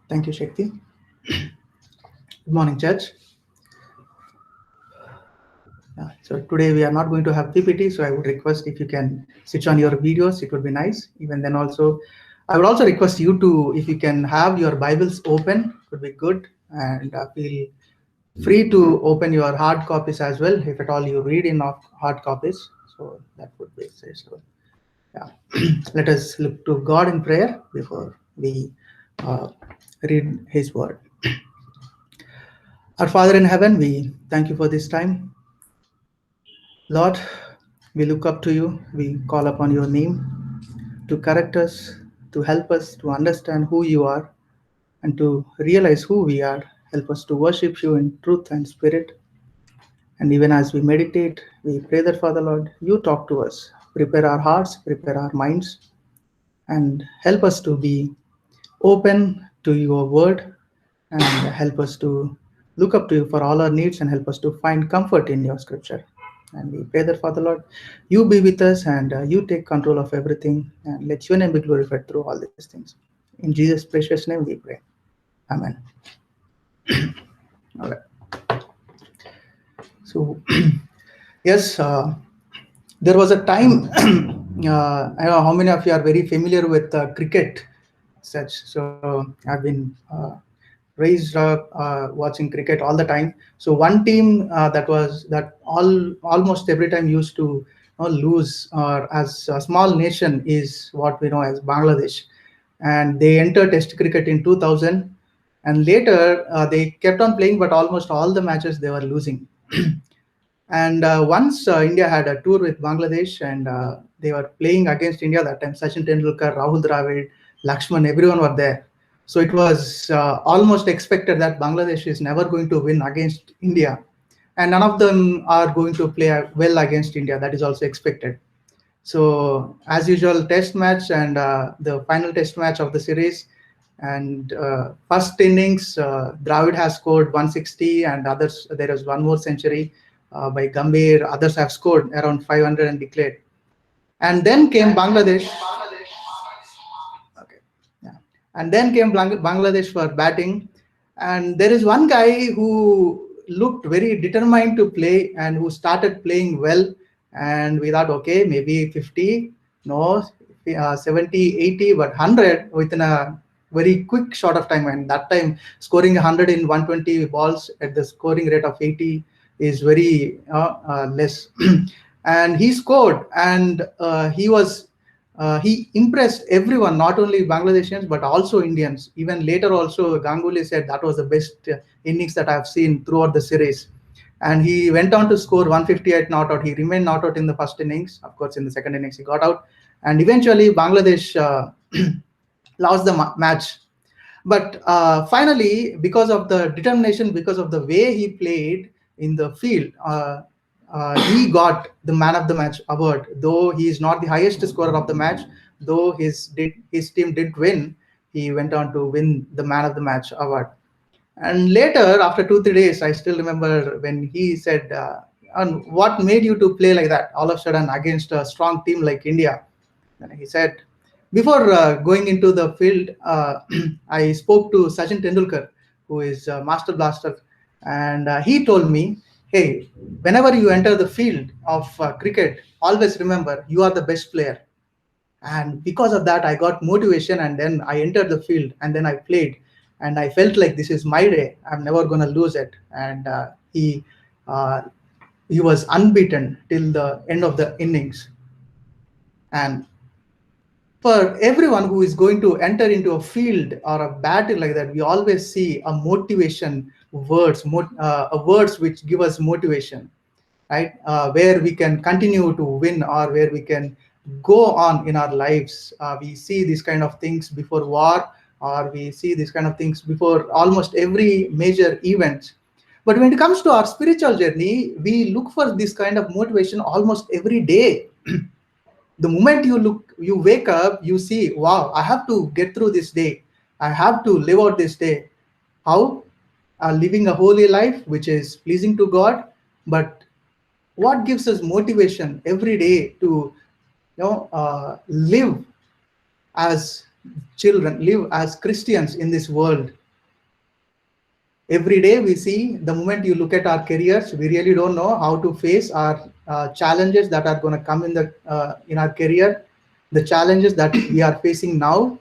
Thank you, Shakti. Good morning, Judge. So today we are not going to have PPT, so I would request if you can switch on your videos, it would be nice. Even then also, I would also request you to, if you can have your Bibles open, it would be good. And feel free to open your hard copies as well, if at all you read in hard copies. So that would be so. Yeah. Let us look to God in prayer before we uh, read His word. Our Father in heaven, we thank you for this time. Lord, we look up to you. We call upon your name to correct us, to help us to understand who you are, and to realize who we are. Help us to worship you in truth and spirit. And even as we meditate, we pray that, Father Lord, you talk to us. Prepare our hearts, prepare our minds, and help us to be open to your word and help us to look up to you for all our needs and help us to find comfort in your scripture. And we pray that, Father Lord, you be with us and you take control of everything and let your name be glorified through all these things. In Jesus' precious name we pray. Amen. All right. So, yes, there was a time, I don't know how many of you are very familiar with cricket, such. So, I've been raised up watching cricket all the time. So one team that almost every time used to lose, as a small nation, is what we know as Bangladesh, and they entered Test cricket in 2000, and later they kept on playing, but almost all the matches they were losing. And once India had a tour with Bangladesh, and they were playing against India that time. Sachin Tendulkar, Rahul Dravid, Lakshman, everyone were there. So it was almost expected that Bangladesh is never going to win against India, and none of them are going to play well against India. That is also expected. So as usual, test match and the final test match of the series. And first innings, Dravid has scored 160, and others there is one more century by Gambhir. Others have scored around 500 and declared. And then came Bangladesh. Okay, yeah. And then came Bangladesh for batting, and there is one guy who looked very determined to play and who started playing well. And we thought, okay, maybe 50, no, 70, 80, but 100 within a very quick short of time. And that time, scoring 100 in 120 balls at the scoring rate of 80 is very less. And he scored, and he impressed everyone, not only Bangladeshis but also Indians. Even later, also Ganguly said that was the best innings that I have seen throughout the series. And he went on to score 158 not out. He remained not out in the first innings. Of course, in the second innings he got out, and eventually Bangladesh lost the match. But finally, because of the determination, because of the way he played in the field, he got the man of the match award. Though he is not the highest scorer of the match, though his team didn't win, he went on to win the man of the match award. And later, after 2 3 days, I still remember when he said, "And what made you to play like that all of a sudden against a strong team like India?" And he said, before going into the field, I spoke to Sachin Tendulkar, who is a master blaster, and he told me, "Hey, whenever you enter the field of cricket, always remember you are the best player." And because of that, I got motivation, and then I entered the field, and then I played, and I felt like this is my day. I'm never gonna lose it. And uh, he was unbeaten till the end of the innings. And for everyone who is going to enter into a field or a battle like that, we always see a motivation words which give us motivation, right? Where we can continue to win or where we can go on in our lives. We see these kind of things before war, or we see these kind of things before almost every major event. But when it comes to our spiritual journey, we look for this kind of motivation almost every day. The moment you wake up, you see, wow, I have to get through this day, I have to live out this day. How? Living a holy life which is pleasing to God. But what gives us motivation every day to live as children, live as Christians in this world. Every day we see, the moment you look at our careers, we really don't know how to face our challenges that are going to come in our career, the challenges that we are facing now.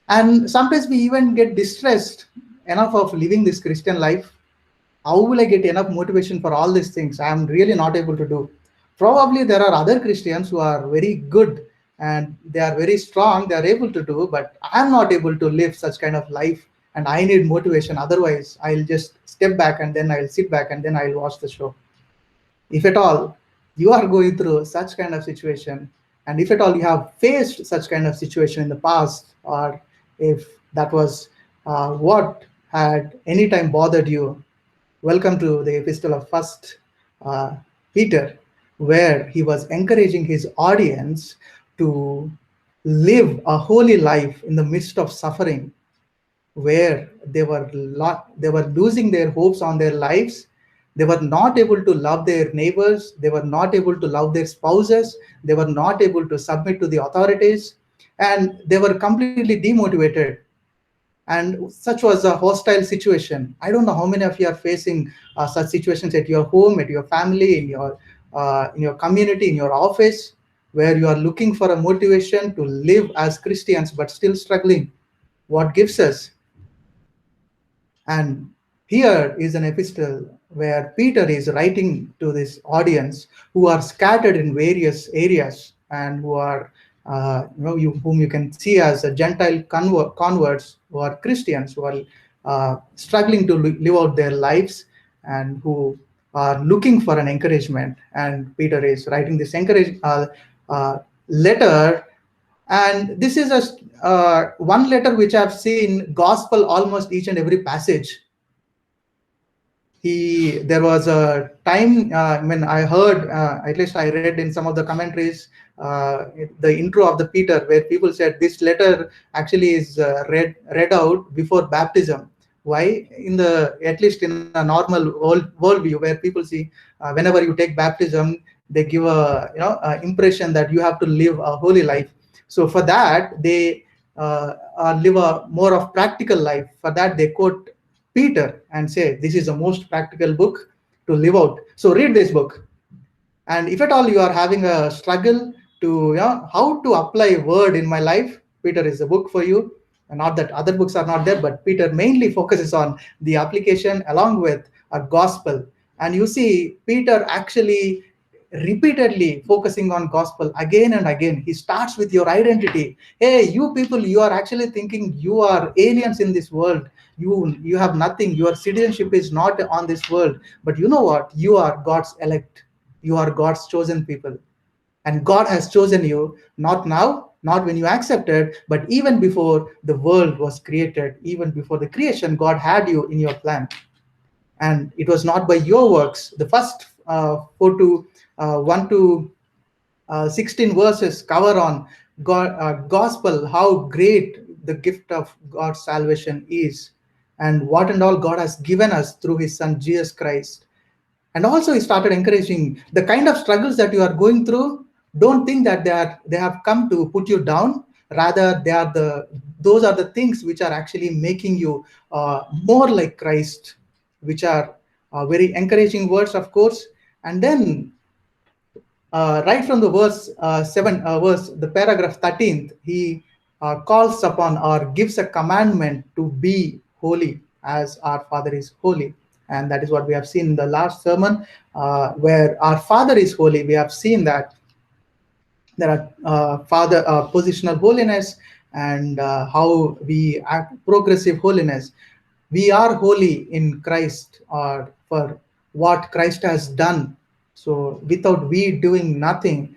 And sometimes we even get distressed enough of living this Christian life. How will I get enough motivation for all these things I am really not able to do? Probably there are other Christians who are very good and they are very strong, they are able to do, but I'm not able to live such kind of life, and I need motivation. Otherwise, I'll just step back and then I'll sit back and then I'll watch the show. If at all you are going through such kind of situation, and if at all you have faced such kind of situation in the past, or if that was what had any time bothered you, welcome to the epistle of First Peter, where he was encouraging his audience to live a holy life in the midst of suffering, where they were losing their hopes on their lives. They were not able to love their neighbors. They were not able to love their spouses. They were not able to submit to the authorities, and they were completely demotivated. And such was a hostile situation. I don't know how many of you are facing such situations at your home, at your family, in your community, in your office, where you are looking for a motivation to live as Christians but still struggling. What gives us? And here is an epistle where Peter is writing to this audience who are scattered in various areas and who are, whom you can see as a Gentile converts, who are Christians, who are struggling to live out their lives and who are looking for an encouragement. And Peter is writing this letter. And this is one letter which I've seen gospel almost each and every passage. There was a time when I heard, at least I read in some of the commentaries, the intro of the Peter, where people said this letter actually is read out before baptism. Why? At least in a normal worldview, where people see whenever you take baptism, they give a impression that you have to live a holy life. So for that, they live a more of practical life. For that, they quote Peter and say, this is the most practical book to live out. So read this book. And if at all you are having a struggle to how to apply word in my life, Peter is the book for you. And not that other books are not there, but Peter mainly focuses on the application along with a gospel. And you see, Peter actually repeatedly focusing on gospel again and again. He starts with your identity. Hey, you people, you are actually thinking you are aliens in this world. You have nothing. Your citizenship is not on this world. But you know what? You are God's elect. You are God's chosen people. And God has chosen you, not now, not when you accepted, but even before the world was created, even before the creation, God had you in your plan. And it was not by your works. The first 1 to 16 verses cover on gospel, how great the gift of God's salvation is, and what and all God has given us through his son Jesus Christ. And also he started encouraging the kind of struggles that you are going through. Don't think that they have come to put you down. Rather, those are the things which are actually making you more like Christ, which are very encouraging words, of course. And then right from the the paragraph 13th, he calls upon or gives a commandment to be holy as our Father is holy. And that is what we have seen in the last sermon, where our Father is holy. We have seen that there are positional holiness and how we act progressive holiness. We are holy in Christ, or for what Christ has done. So without we doing nothing,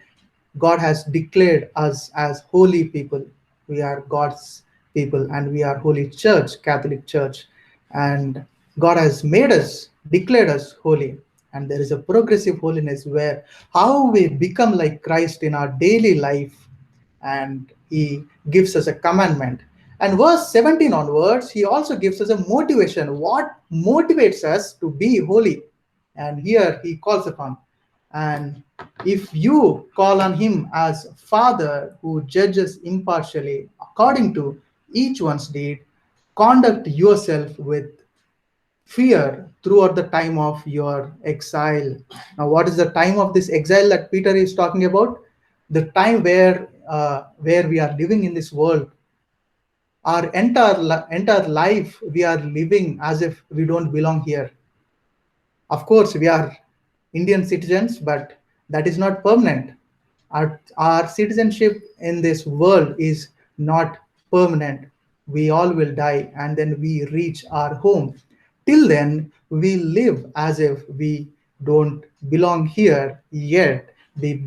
God has declared us as holy people. We are God's people and we are holy church, Catholic Church. And God has made us, declared us holy. And there is a progressive holiness where how we become like Christ in our daily life. And he gives us a commandment. And verse 17 onwards, he also gives us a motivation. What motivates us to be holy? And here he calls upon And if you call on him as Father who judges impartially according to each one's deed, conduct yourself with fear throughout the time of your exile. Now, what is the time of this exile that Peter is talking about? The time where we are living in this world. Our entire life we are living as if we don't belong here. Of course, we are Indian citizens, but that is not permanent. Our citizenship in this world is not permanent. We all will die and then we reach our home. Till then, we live as if we don't belong here yet. We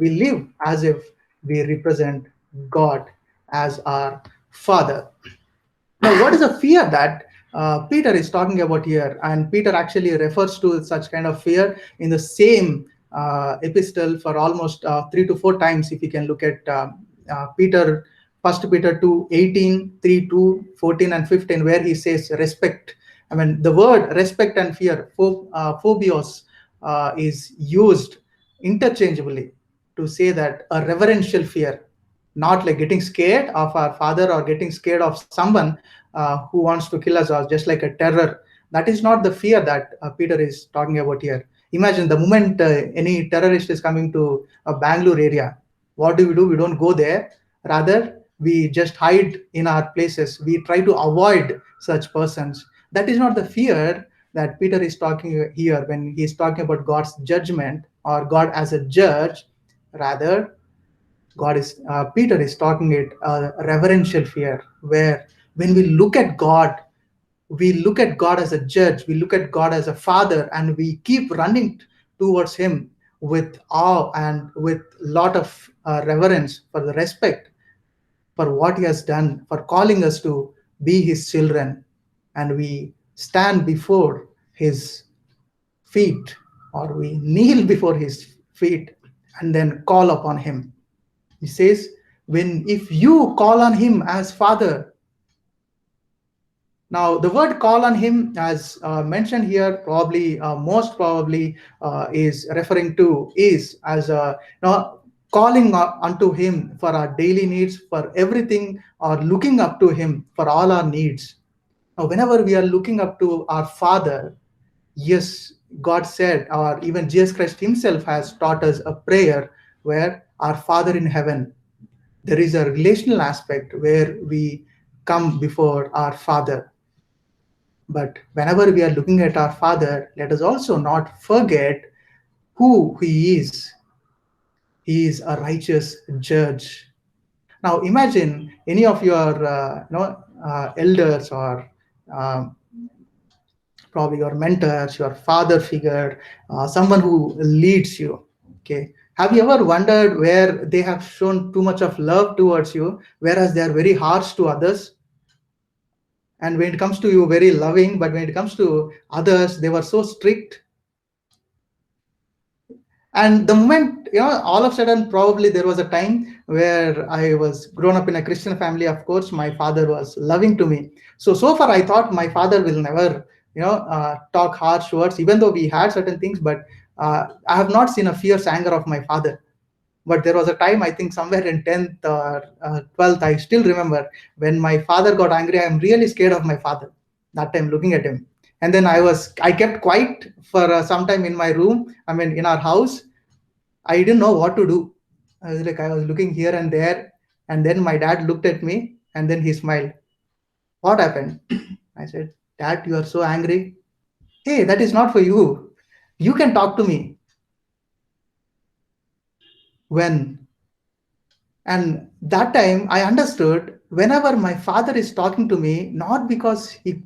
live as if we represent God as our Father. Now, what is the fear that Peter is talking about here? And Peter actually refers to such kind of fear in the same epistle for almost 3 to 4 times. If you can look at Peter, First Peter 2, 18, 3, 2, 14, and 15, where he says respect. I mean, the word respect and fear, phobios, is used interchangeably to say that a reverential fear, not like getting scared of our father or getting scared of someone who wants to kill us, or just like a terror. That is not the fear that Peter is talking about here. Imagine the moment any terrorist is coming to a Bangalore area, what do? We don't go there. Rather, we just hide in our places. We try to avoid such persons. That is not the fear that Peter is talking here when he is talking about God's judgment or God as a judge. Rather, Peter is talking it reverential fear, where when we look at God, we look at God as a judge, we look at God as a father, and we keep running towards him with awe and with lot of reverence, for the respect for what he has done, for calling us to be his children. And we stand before his feet, or we kneel before his feet and then call upon him. He says, when if you call on him as Father. Now, the word call on him, as mentioned here, probably most probably is referring to is as calling unto him for our daily needs, for everything, or looking up to him for all our needs. Now, whenever we are looking up to our Father, yes, God said, or even Jesus Christ himself has taught us a prayer where our Father in heaven, there is a relational aspect where we come before our Father. But whenever we are looking at our Father, let us also not forget who he is. He is a righteous judge. Now imagine any of your elders, or um, probably your mentors, your father figure, someone who leads you. Okay, have you ever wondered where they have shown too much of love towards you, whereas they are very harsh to others? And when it comes to you, very loving, but when it comes to others, they were so strict. And the moment, all of a sudden, probably there was a time where I was grown up in a Christian family. Of course, my father was loving to me. So far I thought my father will never talk harsh words, even though we had certain things. But I have not seen a fierce anger of my father. But there was a time, I think somewhere in 10th or 12th, I still remember, when my father got angry, I'm really scared of my father that time, looking at him. And then I kept quiet for some time in my room, I mean in our house. I didn't know what to do. I was looking here and there. And then my dad looked at me and then he smiled. What happened? I said, Dad, you are so angry. Hey, that is not for you. You can talk to me. When? And that time I understood, whenever my father is talking to me, not because he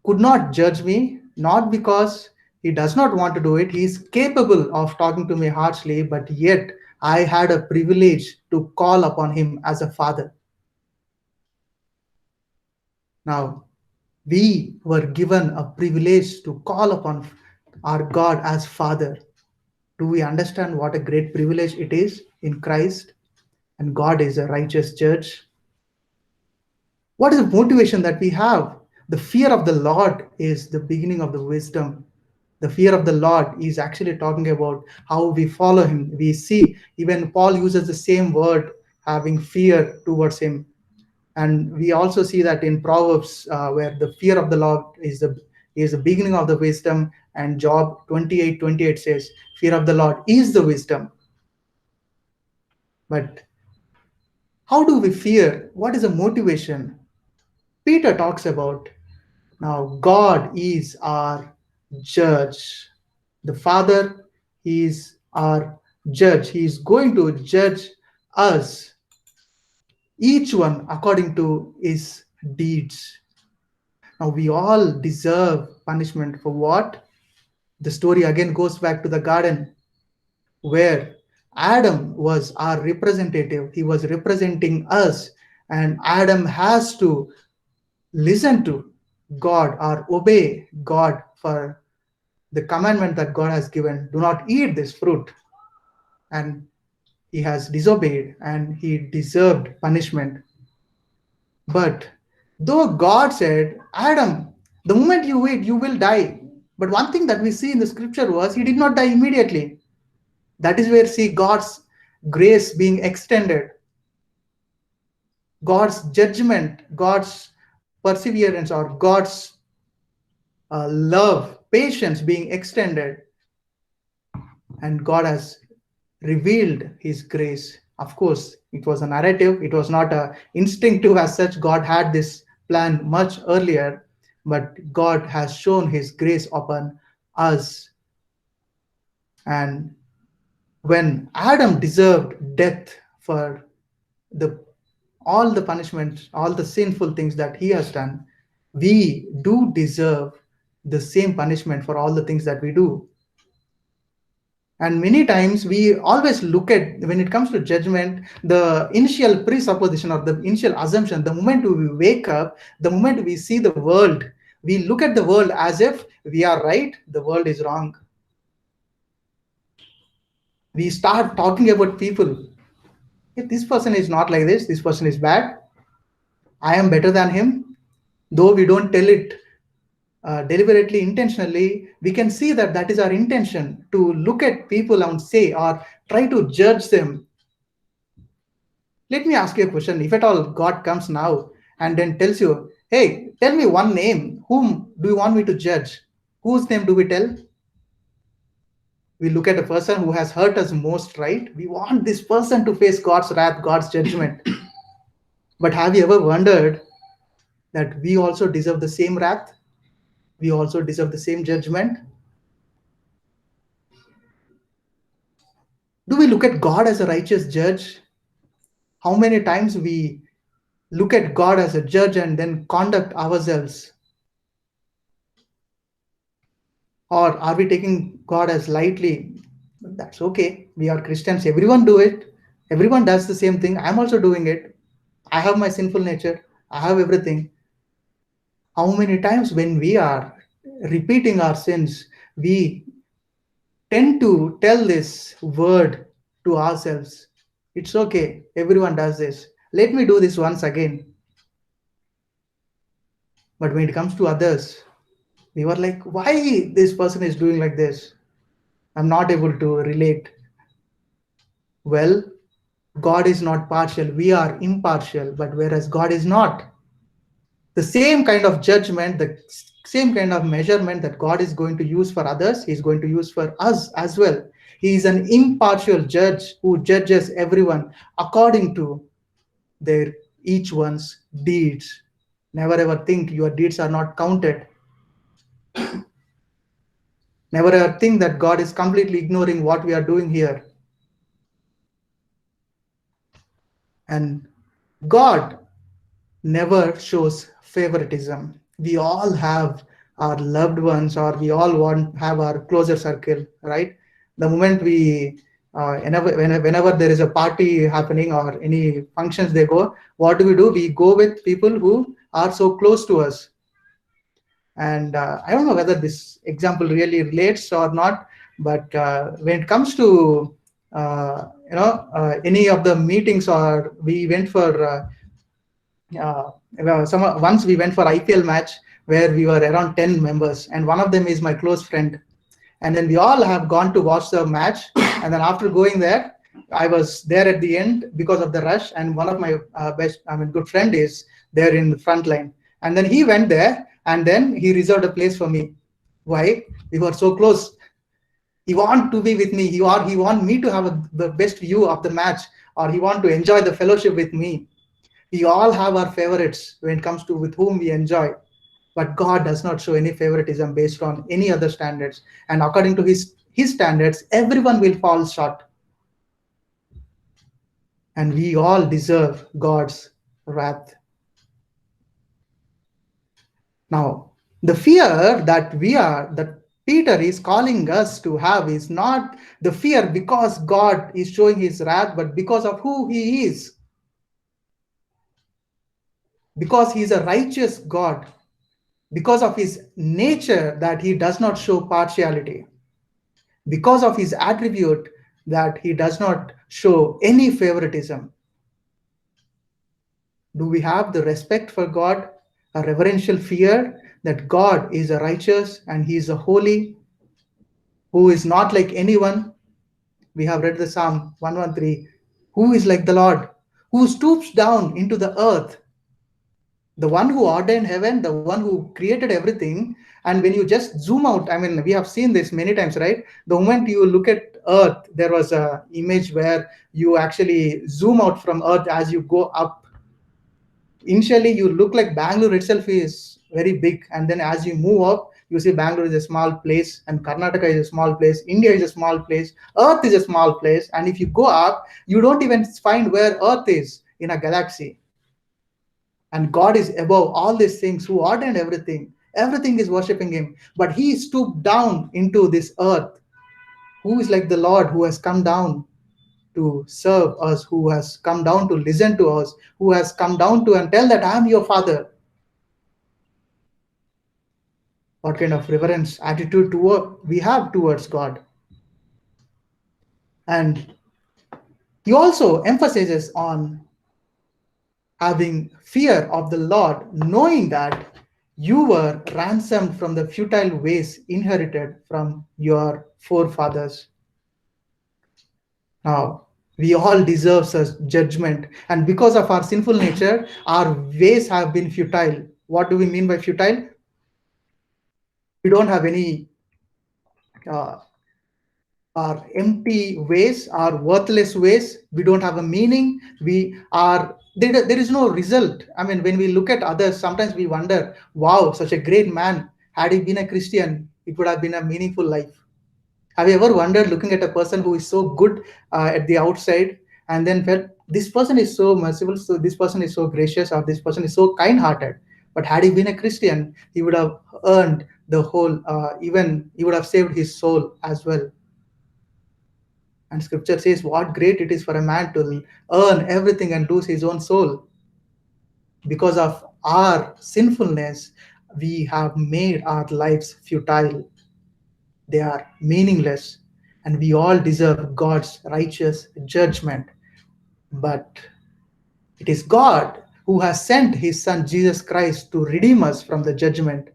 could not judge me, not because he does not want to do it, he is capable of talking to me harshly, but yet I had a privilege to call upon him as a father. Now, we were given a privilege to call upon our God as Father. Do we understand what a great privilege it is in Christ? And God is a righteous judge. What is the motivation that we have? The fear of the Lord is the beginning of the wisdom. The fear of the Lord is actually talking about how we follow him. We see even Paul uses the same word, having fear towards him. And we also see that in Proverbs, where the fear of the Lord is the beginning of the wisdom. And Job 28:28 says, fear of the Lord is the wisdom. But how do we fear? What is the motivation? Peter talks about, now God is our judge. The Father is our judge. He is going to judge us, each one according to his deeds. Now we all deserve punishment for what? The story again goes back to the garden, where Adam was our representative. He was representing us, and Adam has to listen to God or obey God for the commandment that God has given, do not eat this fruit. And he has disobeyed and he deserved punishment. But though God said, Adam, the moment you eat, you will die. But one thing that we see in the scripture was he did not die immediately. That is where see God's grace being extended, God's judgment, God's perseverance, or God's love, patience being extended. And God has revealed his grace. Of course, it was a narrative, it was not a instinctive as such. God had this plan much earlier, but God has shown his grace upon us. And when Adam deserved death for the all the punishments, all the sinful things that he has done, we do deserve the same punishment for all the things that we do. And many times we always look at, when it comes to judgment, the initial presupposition or the initial assumption, the moment we wake up, the moment we see the world, we look at the world as if we are right, the world is wrong. We start talking about people. If this person is not like this person is bad, I am better than him. Though we don't tell it deliberately, intentionally, we can see that that is our intention, to look at people and say, or try to judge them. Let me ask you a question. If at all God comes now and then tells you, hey, tell me one name, whom do you want me to judge? Whose name do we tell? We look at a person who has hurt us most, right? We want this person to face God's wrath, God's judgment. But have you ever wondered that we also deserve the same wrath? We also deserve the same judgment? Do we look at God as a righteous judge? How many times we look at God as a judge and then conduct ourselves? Or are we taking God as lightly? That's okay. We are Christians. Everyone do it. Everyone does the same thing. I'm also doing it. I have my sinful nature. I have everything. How many times when we are repeating our sins, we tend to tell this word to ourselves. It's okay. Everyone does this. Let me do this once again. But when it comes to others, we were like, why this person is doing like this? I'm not able to relate. Well, God is not partial. We are impartial, but whereas God is not. The same kind of judgment, the same kind of measurement that God is going to use for others, He's going to use for us as well. He is an impartial judge who judges everyone according to their each one's deeds. Never ever think your deeds are not counted. Never ever think that God is completely ignoring what we are doing here. And God never shows favoritism. We all have our loved ones, or we all want have our closer circle, right? The moment we whenever there is a party happening or any functions they go, what do? We go with people who are so close to us. And I don't know whether this example really relates or not, but when it comes to any of the meetings, or we went for once we went for IPL match where we were around 10 members, and one of them is my close friend. And then we all have gone to watch the match. And then after going there, I was there at the end because of the rush. And one of my good friend is there in the front line. And then he went there and then he reserved a place for me. Why? We were so close. He want to be with me. He want me to have the best view of the match, or he want to enjoy the fellowship with me. We all have our favorites when it comes to with whom we enjoy. But God does not show any favoritism based on any other standards. And according to his standards, everyone will fall short. And we all deserve God's wrath. Now, the fear that Peter is calling us to have is not the fear because God is showing his wrath, but because of who he is. Because he is a righteous God, because of his nature that he does not show partiality, because of his attribute that he does not show any favoritism. Do we have the respect for God, a reverential fear that God is a righteous and he is a holy, who is not like anyone? We have read the Psalm 113. Who is like the Lord, who stoops down into the earth, the one who ordained heaven, the one who created everything. And when you just zoom out, I mean, we have seen this many times, right? The moment you look at earth, there was a image where you actually zoom out from earth as you go up. Initially you look like Bangalore itself is very big, and then as you move up, you see Bangalore is a small place and Karnataka is a small place, India is a small place, earth is a small place. And if you go up, you don't even find where earth is in a galaxy. And God is above all these things, who ordained everything. Everything is worshiping him. But he stooped down into this earth. Who is like the Lord, who has come down to serve us, who has come down to listen to us, who has come down to and tell that I am your father? What kind of reverence attitude we have towards God? And he also emphasizes on having fear of the Lord, knowing that you were ransomed from the futile ways inherited from your forefathers. Now, we all deserve such judgment, and because of our sinful nature, our ways have been futile. What do we mean by futile? We don't have any uh, our empty ways, our worthless ways. We don't have a meaning. We are there is no result. I mean, when we look at others, sometimes we wonder, wow, such a great man. Had he been a Christian, it would have been a meaningful life. Have you ever wondered looking at a person who is so good at the outside, and then felt this person is so merciful, so this person is so gracious, or this person is so kind-hearted, but had he been a Christian, he would have earned the whole, even he would have saved his soul as well. And scripture says, what great it is for a man to earn everything and lose his own soul. Because of our sinfulness, we have made our lives futile. They are meaningless, and we all deserve God's righteous judgment. But it is God who has sent his son Jesus Christ to redeem us from the judgment.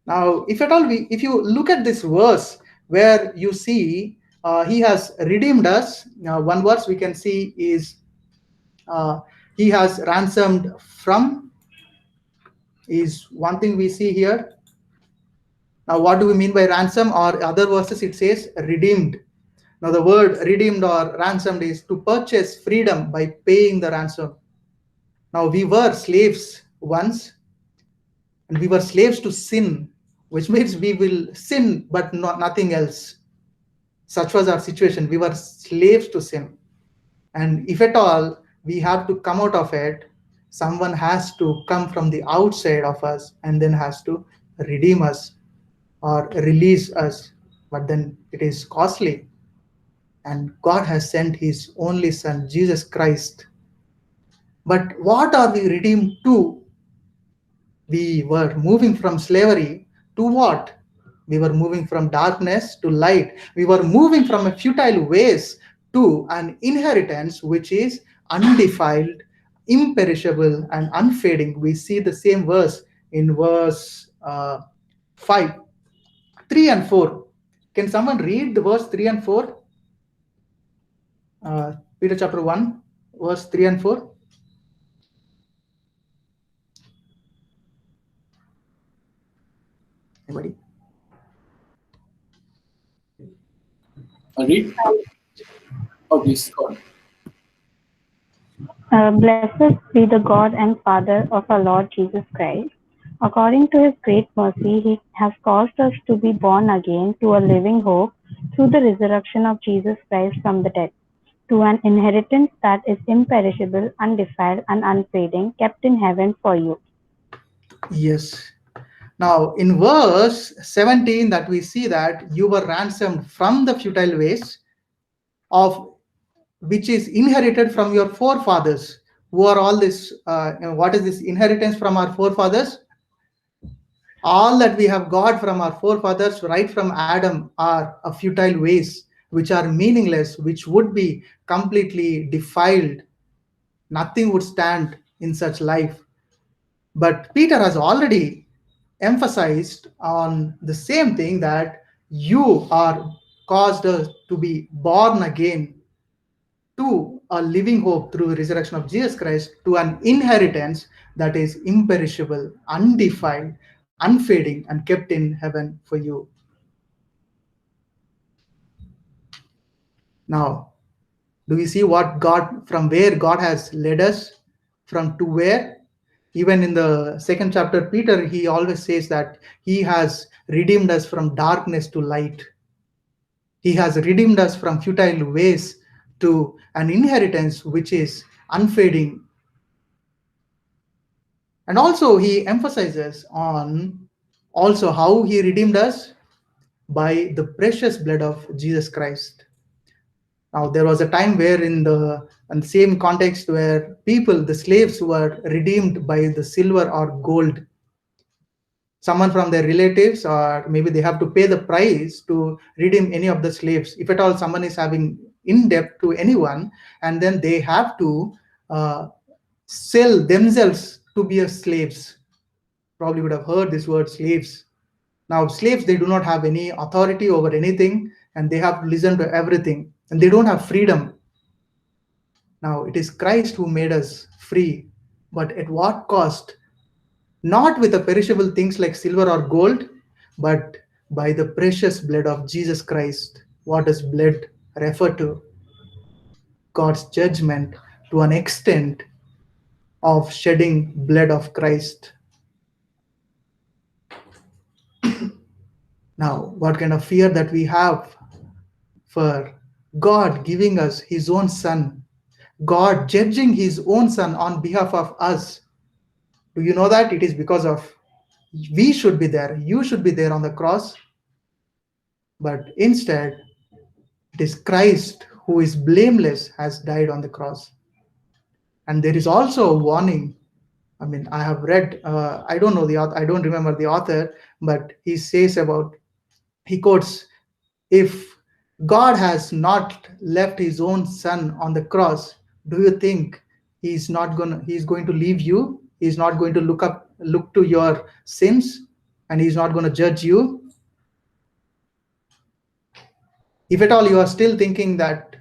Now, if at all if you look at this verse where you see he has redeemed us, one verse we can see is uh, he has ransomed from, is one thing we see here. Now, what do we mean by ransom? Or other verses it says redeemed. Now, the word redeemed or ransomed is to purchase freedom by paying the ransom. Now, we were slaves once, and we were slaves to sin, which means we will sin but nothing else. Such was our situation. We were slaves to sin. And if at all we have to come out of it, someone has to come from the outside of us and then has to redeem us or release us. But then it is costly. And God has sent his only son, Jesus Christ. But what are we redeemed to? We were moving from slavery to what? We were moving from darkness to light. We were moving from a futile ways to an inheritance which is undefiled, imperishable, and unfading. We see the same verse in verse 5, 3 and 4. Can someone read the verse 3 and 4? Peter chapter 1, verse 3 and 4. Anybody? Read. Oh, please go on. Blessed be the God and Father of our Lord Jesus Christ. According to his great mercy, he has caused us to be born again to a living hope through the resurrection of Jesus Christ from the dead, to an inheritance that is imperishable, undefiled, and unfading, kept in heaven for you. Yes. Now, in verse 17, that we see that you were ransomed from the futile ways of which is inherited from your forefathers. Who are all this? What is this inheritance from our forefathers? All that we have got from our forefathers, right from Adam, are a futile ways, which are meaningless, which would be completely defiled. Nothing would stand in such life. But Peter has already emphasized on the same thing, that you are caused to be born again to a living hope through the resurrection of Jesus Christ, to an inheritance that is imperishable, undefiled, unfading, and kept in heaven for you. Now, do we see what God, from where God has led us, from to where? Even in the second chapter, Peter, he always says that he has redeemed us from darkness to light. He has redeemed us from futile ways to an inheritance which is unfading. And also he emphasizes on also how he redeemed us by the precious blood of Jesus Christ. Now there was a time where in the same context where people, the slaves, were redeemed by the silver or gold. Someone from their relatives, or maybe they have to pay the price to redeem any of the slaves. If at all someone is having in debt to anyone, and then they have to sell themselves to be a slaves. Probably would have heard this word slaves. Now slaves, they do not have any authority over anything, and they have to listen to everything, and they don't have freedom. Now it is Christ who made us free, but at what cost? Not with the perishable things like silver or gold, but by the precious blood of Jesus Christ. What does blood refer to? God's judgment, to an extent of shedding blood of Christ. Now, what kind of fear that we have for God giving us his own son, God judging his own son on behalf of us. Do you know that it is because of we should be there, you should be there on the cross, but instead it is Christ who is blameless has died on the cross. And there is also a warning. I mean, I have read, I don't know the author, I don't remember the author, but he says about, he quotes, if God has not left his own son on the cross, do you think he's going to leave you? He's not going to look to your sins, and he's not going to judge you? If at all you are still thinking that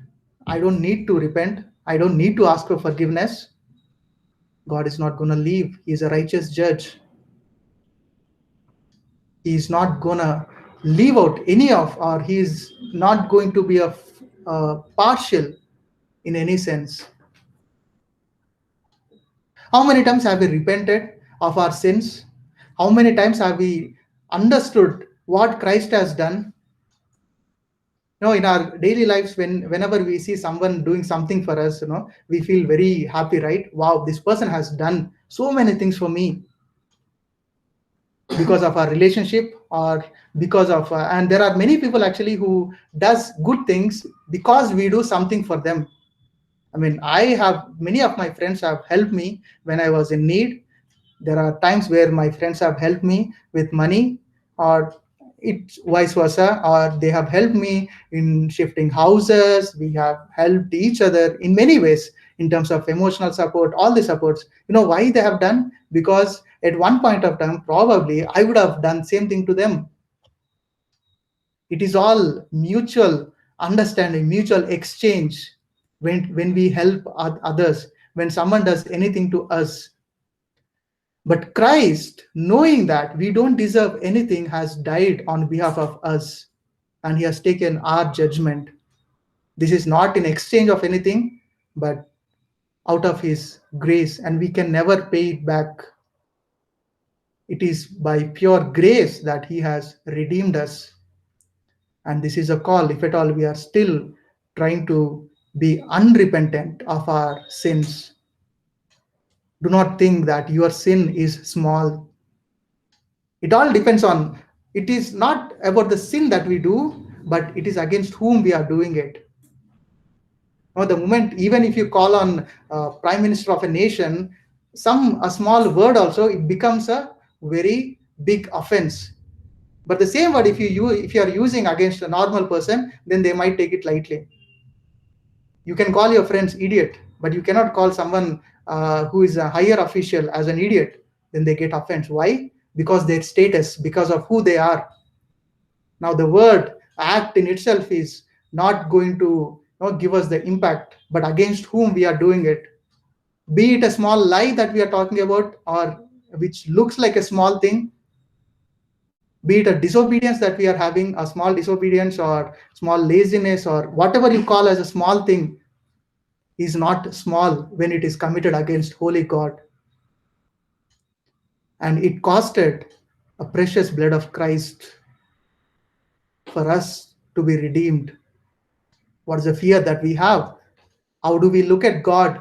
I don't need to repent, I don't need to ask for forgiveness, God is not going to leave. He is a righteous judge. He is not going to leave out any of, or he is not going to be a partial in any sense. How many times have we repented of our sins? How many times have we understood what Christ has done? In our daily lives, whenever we see someone doing something for us, we feel very happy, right? Wow, this person has done so many things for me, because of our relationship, or because of and there are many people actually who does good things because we do something for them. I mean, many of my friends have helped me when I was in need. There are times where my friends have helped me with money, or it's vice versa, or they have helped me in shifting houses. We have helped each other in many ways in terms of emotional support, all the supports. Why they have done? Because at one point of time, probably I would have done same thing to them. It is all mutual understanding, mutual exchange. When we help others, when someone does anything to us. But Christ, knowing that we don't deserve anything, has died on behalf of us, and he has taken our judgment. This is not in exchange of anything, but out of his grace, and we can never pay it back. It is by pure grace that he has redeemed us. And this is a call, if at all we are still trying to be unrepentant of our sins. Do not think that your sin is small. It all depends on, it is not about the sin that we do, but it is against whom we are doing it. Now, the moment, even if you call on prime minister of a nation, a small word also, it becomes a very big offense. But the same word, if you are using against a normal person, then they might take it lightly. You can call your friends idiot, but you cannot call someone who is a higher official as an idiot. Then they get offense. Why? Because their status, because of who they are. Now, the word act in itself is not going to give us the impact, but against whom we are doing it. Be it a small lie that we are talking about, or which looks like a small thing, be it a disobedience that we are having, a small disobedience or small laziness or whatever you call as a small thing, is not small when it is committed against holy God. And it costed a precious blood of Christ for us to be redeemed. What is the fear that we have? How do we look at God?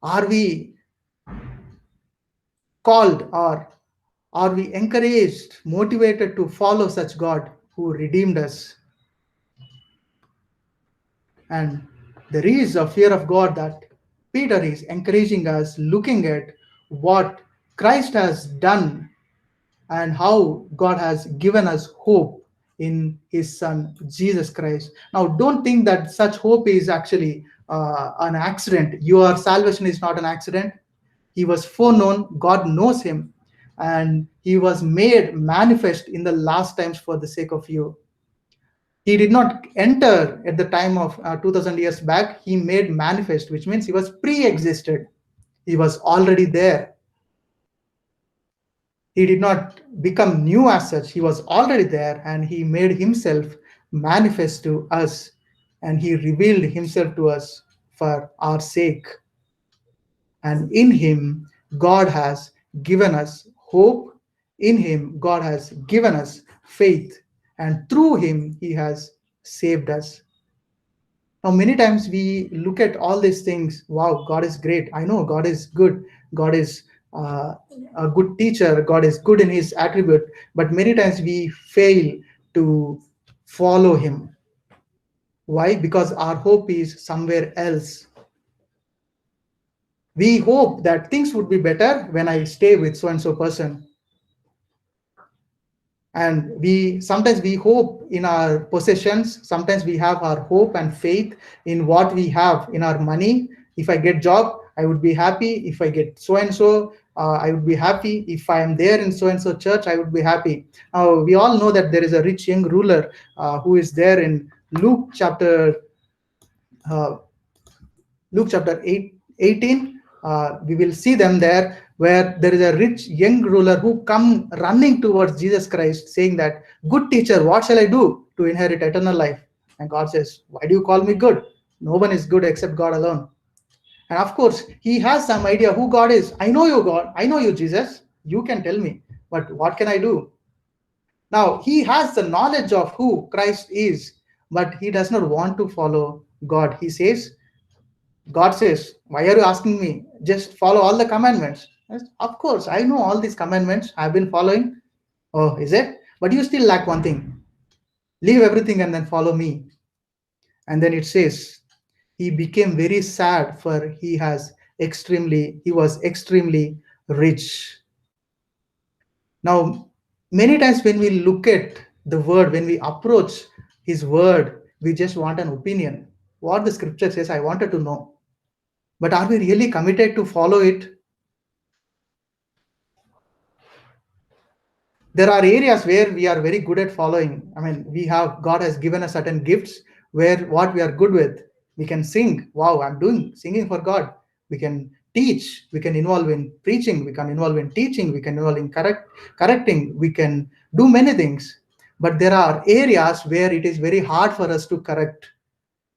Are we called, or are we encouraged, motivated to follow such God who redeemed us? And there is a fear of God that Peter is encouraging us, looking at what Christ has done and how God has given us hope in his son Jesus Christ. Now, don't think that such hope is actually an accident. Your salvation is not an accident. He was foreknown, God knows him, and he was made manifest in the last times for the sake of you. He did not enter at the time of 2000 years back. He made manifest, which means he was pre-existed. He was already there. He did not become new as such. He was already there, and he made himself manifest to us, and he revealed himself to us for our sake. And in him, God has given us hope. In him, God has given us faith. And through him, he has saved us. Now, many times we look at all these things. Wow, God is great. I know God is good. God is a good teacher. God is good in his attribute. But many times we fail to follow him. Why? Because our hope is somewhere else. We hope that things would be better when I stay with so and so person. And sometimes we hope in our possessions. Sometimes we have our hope and faith in what we have, in our money. If I get job, I would be happy. If I get so and so, I would be happy. If I am there in so and so church, I would be happy. We all know that there is a rich young ruler who is there in Luke chapter 18. We will see them there, where there is a rich young ruler who come running towards Jesus Christ, saying that, good teacher, what shall I do to inherit eternal life? And God says, why do you call me good? No one is good except God alone. And of course, he has some idea who God is. I know you, God. I know you, Jesus. You can tell me, but what can I do? Now, he has the knowledge of who Christ is, but he does not want to follow God. God says, why are you asking me? Just follow all the commandments. Of course, I know all these commandments I've been following. Oh, is it? But you still lack one thing. Leave everything and then follow me. And then it says, he became very sad, for he was extremely rich. Now, many times when we look at the word, when we approach his word, we just want an opinion. What the scripture says, I wanted to know. But are we really committed to follow it? There are areas where we are very good at following. I mean, God has given us certain gifts where what we are good with. We can sing. Wow, I'm doing singing for God. We can teach. We can involve in preaching. We can involve in teaching. We can involve in correcting. We can do many things. But there are areas where it is very hard for us to correct.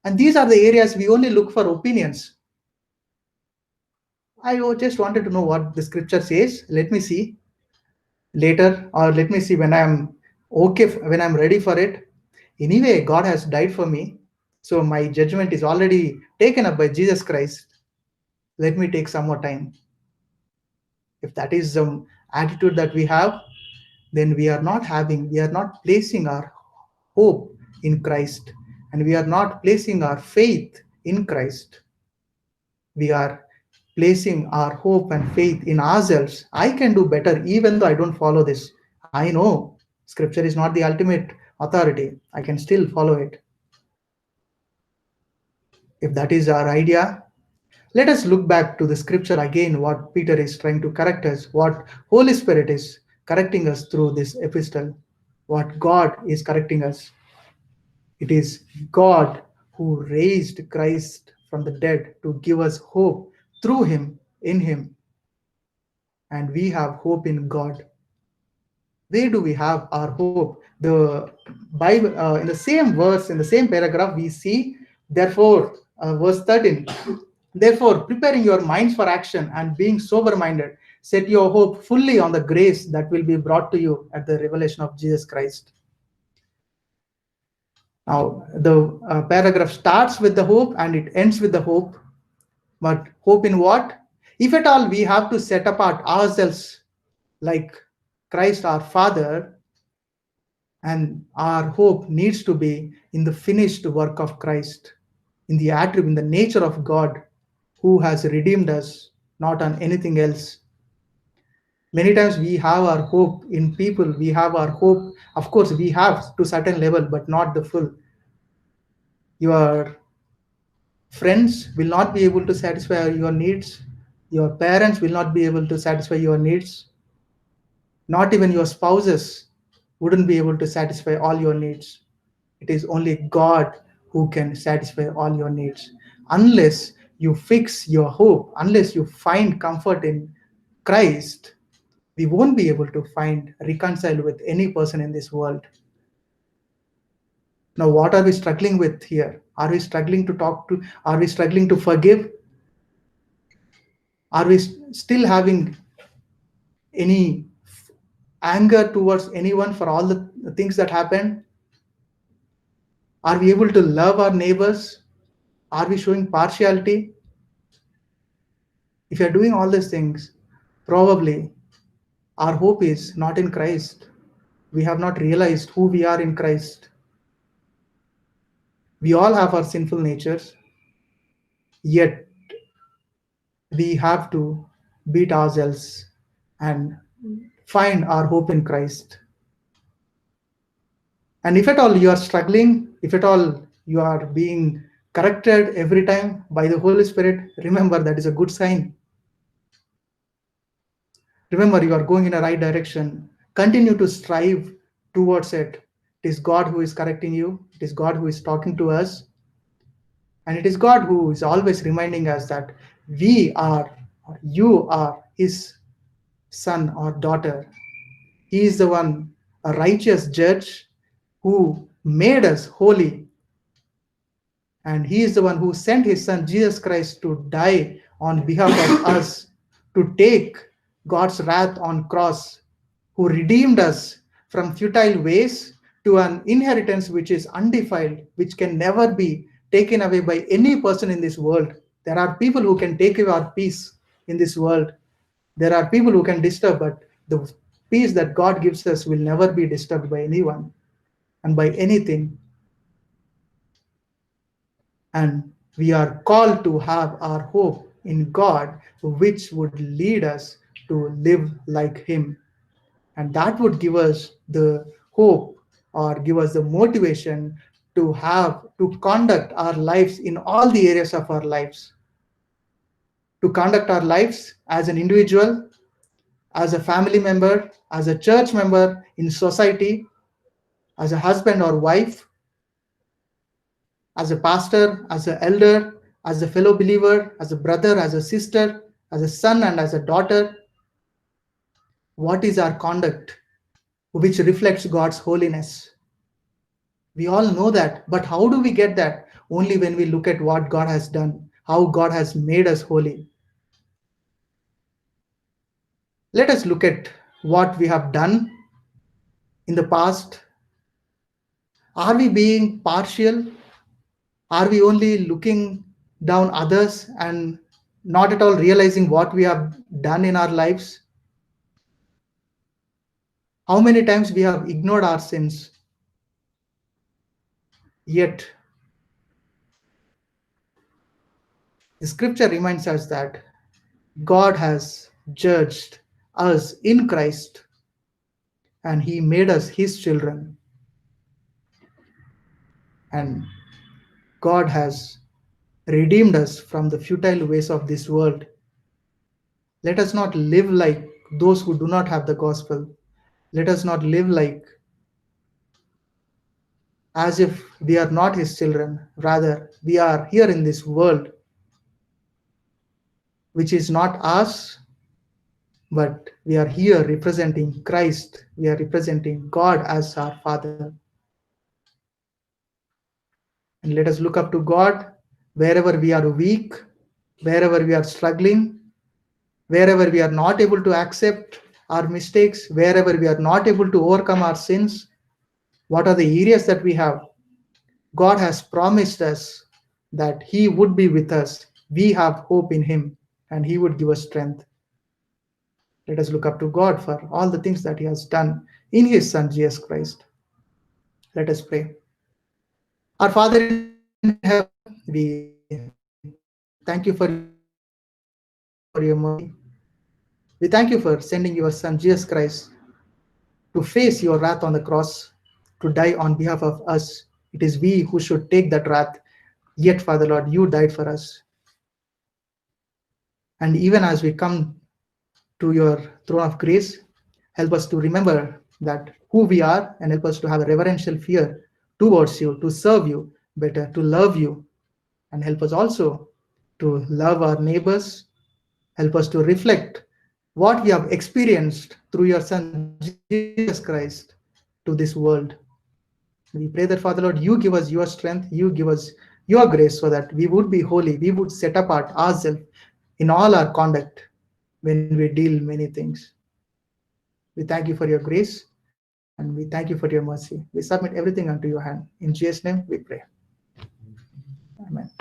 And these are the areas we only look for opinions. I just wanted to know what the scripture says. Let me see later, or let me see when I'm okay, when I'm ready for it. Anyway, God has died for me, so my judgment is already taken up by Jesus Christ. Let me take some more time. If that is the attitude that we have, then we are not placing our hope in Christ, and we are not placing our faith in Christ. We are placing our hope and faith in ourselves. I can do better even though I don't follow this. I know scripture is not the ultimate authority. I can still follow it. If that is our idea, let us look back to the scripture again, what Peter is trying to correct us, what Holy Spirit is correcting us through this epistle, what God is correcting us. It is God who raised Christ from the dead to give us hope through him, in him. And we have hope in God. Where do we have our hope? The Bible, in the same verse, in the same paragraph, we see, therefore, verse 13, therefore, preparing your minds for action and being sober minded, set your hope fully on the grace that will be brought to you at the revelation of Jesus Christ. Now, the paragraph starts with the hope and it ends with the hope. But hope in what? If at all we have to set apart ourselves like Christ our Father, and our hope needs to be in the finished work of Christ, in the attribute, in the nature of God who has redeemed us, not on anything else. Many times we have our hope in people, we have our hope, of course, we have to certain level, but not the full. Your friends will not be able to satisfy your needs. Your parents will not be able to satisfy your needs. Not even your spouses wouldn't be able to satisfy all your needs. It is only God who can satisfy all your needs. Unless you fix your hope, unless you find comfort in Christ, we won't be able to find reconcile with any person in this world. Now, what are we struggling with here? Are we struggling to talk to? Are we struggling to forgive? Are we still having any anger towards anyone for all the things that happened? Are we able to love our neighbors? Are we showing partiality? If you're doing all these things, probably our hope is not in Christ. We have not realized who we are in Christ. We all have our sinful natures, yet we have to beat ourselves and find our hope in Christ. And if at all you are struggling, if at all you are being corrected every time by the Holy Spirit, remember that is a good sign. Remember, you are going in the right direction. Continue to strive towards it. It is God who is correcting you. It is God who is talking to us. And it is God who is always reminding us that we are, or you are his son or daughter. He is the one, a righteous judge who made us holy. And he is the one who sent his son Jesus Christ to die on behalf of us, to take God's wrath on cross, who redeemed us from futile ways to an inheritance which is undefiled, which can never be taken away by any person in this world. There are people who can take away our peace in this world. There are people who can disturb, but the peace that God gives us will never be disturbed by anyone and by anything. And we are called to have our hope in God, which would lead us to live like him. And that would give us the hope or give us the motivation to conduct our lives in all the areas of our lives. To conduct our lives as an individual, as a family member, as a church member, in society, as a husband or wife, as a pastor, as an elder, as a fellow believer, as a brother, as a sister, as a son and as a daughter. What is our conduct which reflects God's holiness? We all know that, but how do we get that? Only when we look at what God has done, how God has made us holy. Let us look at what we have done in the past. Are we being partial? Are we only looking down others and not at all realizing what we have done in our lives? How many times we have ignored our sins? Yet, the scripture reminds us that God has judged us in Christ and He made us His children. And God has redeemed us from the futile ways of this world. Let us not live like those who do not have the gospel. Let us not live like as if we are not His children. Rather, we are here in this world, which is not us, but we are here representing Christ. We are representing God as our Father. And let us look up to God wherever we are weak, wherever we are struggling, wherever we are not able to accept our mistakes, wherever we are not able to overcome our sins. What are the areas that we have? God has promised us that He would be with us. We have hope in Him and He would give us strength. Let us look up to God for all the things that He has done in His Son, Jesus Christ. Let us pray. Our Father in heaven, we thank you for your mercy. We thank you for sending your Son, Jesus Christ, to face your wrath on the cross, to die on behalf of us. It is we who should take that wrath. Yet, Father Lord, you died for us. And even as we come to your throne of grace, help us to remember that who we are and help us to have a reverential fear towards you, to serve you better, to love you, and help us also to love our neighbors. Help us to reflect what we have experienced through your Son, Jesus Christ, to this world. We pray that, Father Lord, you give us your strength, you give us your grace so that we would be holy, we would set apart ourselves in all our conduct when we deal many things. We thank you for your grace and we thank you for your mercy. We submit everything unto your hand. In Jesus' name we pray. Amen.